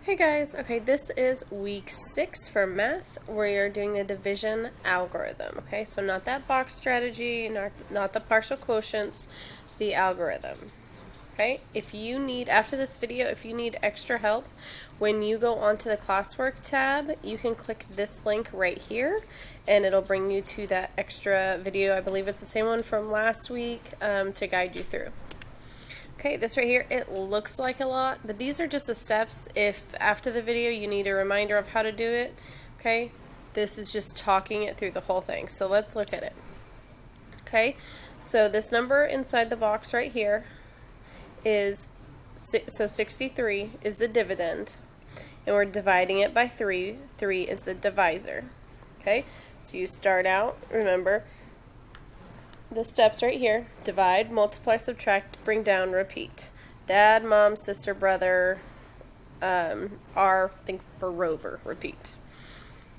Hey guys, okay, this is week 6 for math. We are doing the division algorithm, okay? So not that box strategy, not the partial quotients, the algorithm, okay? If you need, after this video, if you need extra help, when you go onto the classwork tab, you can click this link right here, and it'll bring you to that extra video. I believe it's the same one from last week to guide you through. Okay, this right here, it looks like a lot, but these are just the steps. If after the video you need a reminder of how to do it, okay, this is just talking it through the whole thing. So let's look at it. Okay, so this number inside the box right here is, so 63 is the dividend, and we're dividing it by 3. 3 is the divisor. Okay, so you start out, remember, the steps right here: divide, multiply, subtract, bring down, repeat. Dad, mom, sister, brother, R, think for Rover, repeat.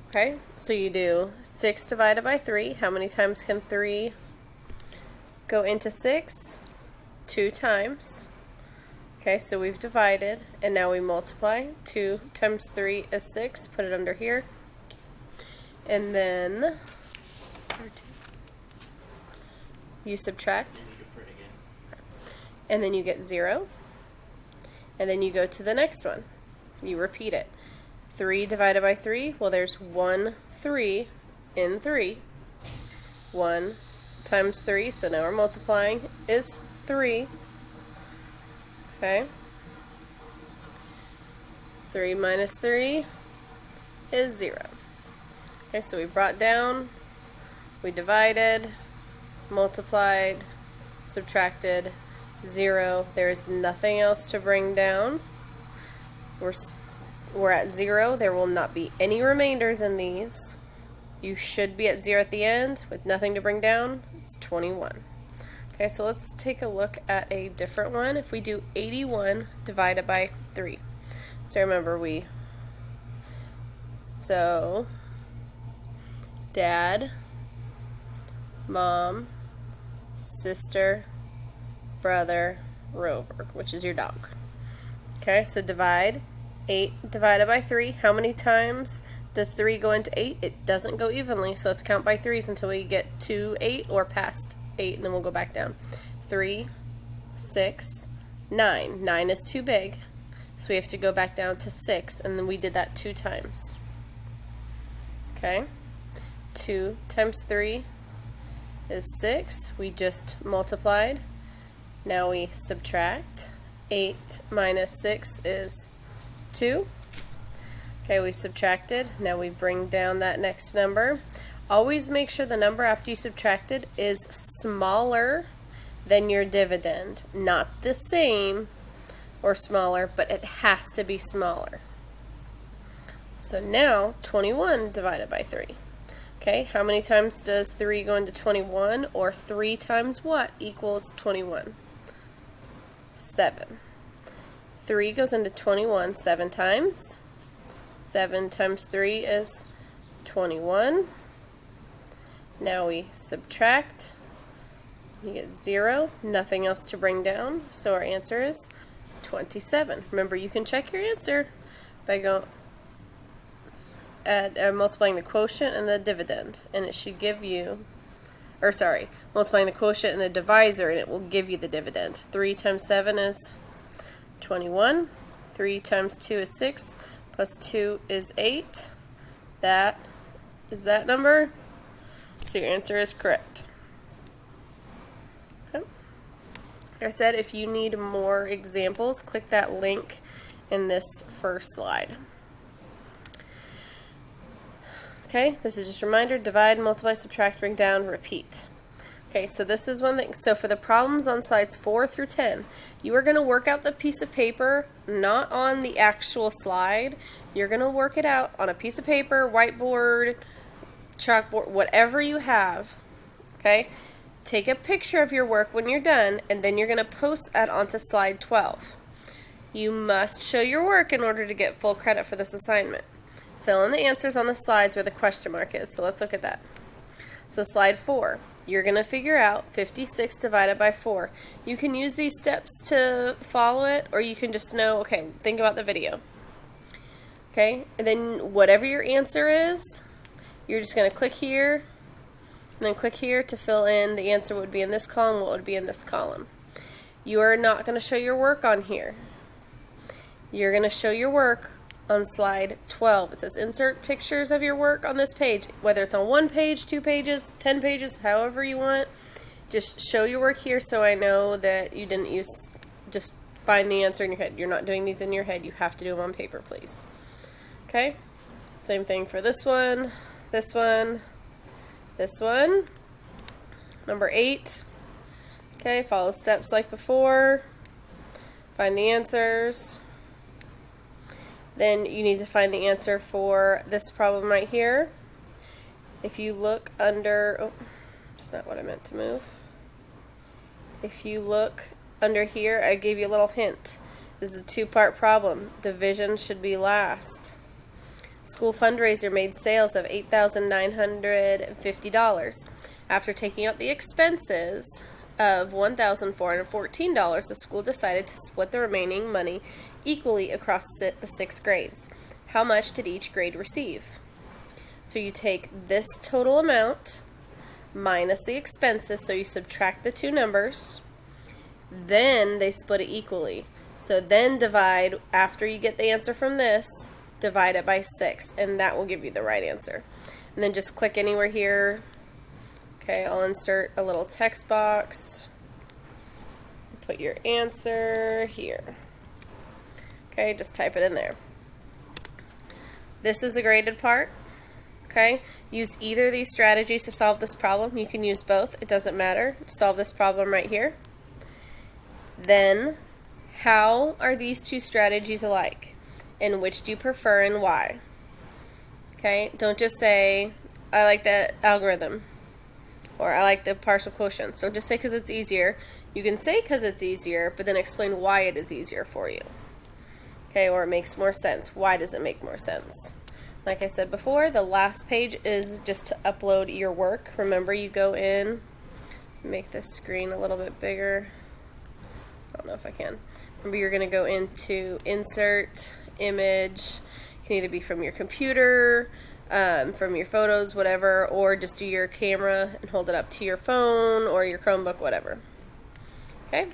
Okay, so you do 6 divided by 3. How many times can 3 go into 6? 2 times. Okay, so we've divided, and now we multiply. 2 times 3 is 6. Put it under here. And then you subtract, and then you get 0, and then you go to the next one. You repeat it. 3 divided by 3, well, there's 1 3 in 3. 1 times 3, so now we're multiplying, is 3. Okay. 3 minus 3 is 0. Okay, so we brought down, we divided, multiplied, subtracted, 0. There is nothing else to bring down. We're at 0. There will not be any remainders in these. You should be at 0 at the end with nothing to bring down. It's 21. Okay, so let's take a look at a different one. If we do 81 divided by 3. So remember, Dad, Mom, sister, brother, Rover, which is your dog. Okay, so divide. 8 divided by 3. How many times does 3 go into 8? It doesn't go evenly, so let's count by 3s until we get to 8 or past 8, and then we'll go back down. 3, 6, 9. 9 is too big, so we have to go back down to 6, and then we did that 2 times. Okay, 2 times 3 is 6. We just multiplied. Now we subtract. 8 minus 6 is 2. Okay, we subtracted. Now we bring down that next number. Always make sure the number after you subtracted is smaller than your dividend. Not the same or smaller, but it has to be smaller. So now 21 divided by 3. Okay, how many times does 3 go into 21, or 3 times what equals 21? 7. 3 goes into 21 7 times. 7 times 3 is 21. Now we subtract. You get 0, nothing else to bring down, so our answer is 27. Remember, you can check your answer by going at multiplying the quotient and the dividend, and it should give you, or sorry, multiplying the quotient and the divisor, and it will give you the dividend. 3 times 7 is 21. 3 times 2 is 6, plus 2 is 8. That is that number, so your answer is correct. Okay. Like I said, if you need more examples, click that link in this first slide. Okay, this is just a reminder: divide, multiply, subtract, bring down, repeat. Okay, so this is one thing. So for the problems on slides 4 through 10, you are going to work out the piece of paper, not on the actual slide. You're going to work it out on a piece of paper, whiteboard, chalkboard, whatever you have. Okay, take a picture of your work when you're done, and then you're going to post that onto slide 12. You must show your work in order to get full credit for this assignment. Fill in the answers on the slides where the question mark is. So let's look at that. So slide 4, you're going to figure out 56 divided by 4. You can use these steps to follow it, or you can just know, okay, think about the video. Okay, and then whatever your answer is, you're just going to click here and then click here to fill in the answer would be in this column, what would be in this column. You are not going to show your work on here. You're going to show your work on slide 12. It says insert pictures of your work on this page, whether it's on 1 page, 2 pages, 10 pages, however you want. Just show your work here so I know that you didn't just find the answer in your head. You're not doing these in your head. You have to do them on paper, please. Okay? Same thing for this one, this one, this one. Number 8. Okay, follow steps like before. Find the answers. Then you need to find the answer for this problem right here. If you look under, oh, it's not what I meant to move. If you look under here, I gave you a little hint. This is a 2-part problem. Division should be last. School fundraiser made sales of $8,950. After taking out the expenses of $1,414, the school decided to split the remaining money equally across the 6 grades. How much did each grade receive? So you take this total amount minus the expenses, so you subtract the 2 numbers, then they split it equally. So then divide, after you get the answer from this, divide it by 6, and that will give you the right answer. And then just click anywhere here. Okay, I'll insert a little text box. Put your answer here. Okay, just type it in there. This is the graded part. Okay, use either of these strategies to solve this problem. You can use both, it doesn't matter. Solve this problem right here. Then, how are these 2 strategies alike? And which do you prefer and why? Okay, don't just say, I like that algorithm, or I like the partial quotient. So just say because it's easier. You can say because it's easier, but then explain why it is easier for you. Okay, or it makes more sense. Why does it make more sense? Like I said before, the last page is just to upload your work. Remember, you go in, make this screen a little bit bigger. I don't know if I can. Remember, you're going to go into Insert, Image. It can either be from your computer, from your photos, whatever, or just do your camera and hold it up to your phone or your Chromebook, whatever. Okay?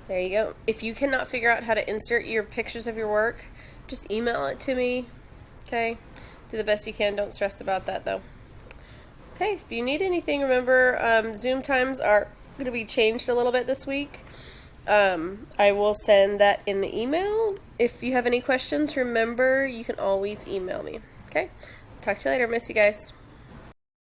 There you go. If you cannot figure out how to insert your pictures of your work, just email it to me. Okay? Do the best you can. Don't stress about that, though. Okay, if you need anything, remember, Zoom times are going to be changed a little bit this week. I will send that in the email. If you have any questions, remember, you can always email me. Okay? Talk to you later. Miss you guys.